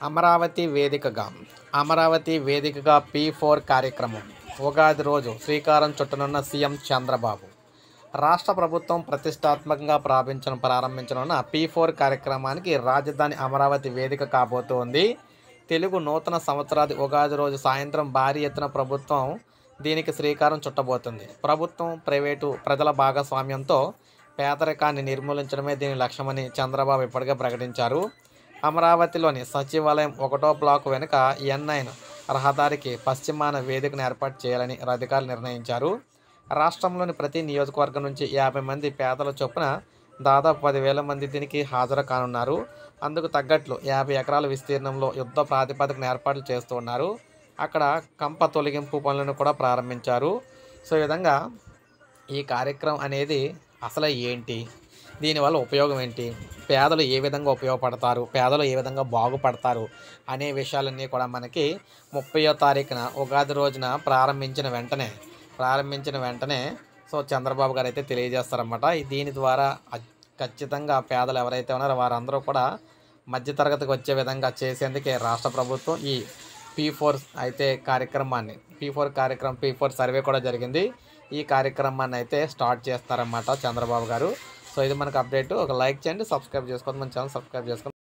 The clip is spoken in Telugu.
అమరావతి వేదికగా P4 కార్యక్రమం ఉగాది రోజు శ్రీకారం చుట్టనున్న సీఎం చంద్రబాబు. రాష్ట్ర ప్రభుత్వం ప్రతిష్టాత్మకంగా ప్రారంభించనున్న P4 కార్యక్రమానికి రాజధాని అమరావతి వేదిక కాబోతోంది. తెలుగు నూతన సంవత్సరాది ఉగాది రోజు సాయంత్రం భారీ ఎత్తున ప్రభుత్వం దీనికి శ్రీకారం చుట్టబోతుంది. ప్రభుత్వం, ప్రైవేటు, ప్రజల భాగస్వామ్యంతో పేదరికాన్ని నిర్మూలించడమే దీని లక్ష్యమని చంద్రబాబు ఇప్పటికే ప్రకటించారు. అమరావతిలోని సచివాలయం 1వ బ్లాకు వెనుక N9 రహదారికి పశ్చిమాన వేదికను ఏర్పాటు చేయాలని అధికారులు నిర్ణయించారు. రాష్ట్రంలోని ప్రతి నియోజకవర్గం నుంచి 50 మంది పేదల చొప్పున దాదాపు 10,000 మంది దీనికి హాజరు కానున్నారు. అందుకు తగ్గట్లు 50 ఎకరాల విస్తీర్ణంలో యుద్ధ ప్రాతిపదికన ఏర్పాట్లు చేస్తూ ఉన్నారు. అక్కడ కంప తొలగింపు పనులను కూడా ప్రారంభించారు. సో ఈ విధంగా ఈ కార్యక్రమం అనేది అసలు ఏంటి, దీనివల్ల ఉపయోగం ఏంటి, పేదలు ఏ విధంగా ఉపయోగపడతారు, పేదలు ఏ విధంగా బాగుపడతారు అనే విషయాలన్నీ కూడా మనకి 30వ తారీఖున ఉగాది రోజున ప్రారంభించిన వెంటనే సో చంద్రబాబు గారు అయితే తెలియజేస్తారన్నమాట. దీని ద్వారా ఖచ్చితంగా పేదలు ఎవరైతే ఉన్నారో వారందరూ కూడా మధ్యతరగతికి వచ్చే విధంగా చేసేందుకే రాష్ట్ర ప్రభుత్వం ఈ P4 అయితే P4 సర్వే కూడా జరిగింది. ఈ కార్యక్రమాన్ని అయితే స్టార్ట్ చేస్తారన్నమాట చంద్రబాబు గారు. సో ఇది మనకు అప్డేట్. ఒక లైక్ చేయండి, సబ్స్క్రైబ్ చేసుకోండి, మన ఛానల్ సబ్స్క్రైబ్ చేసుకోండి.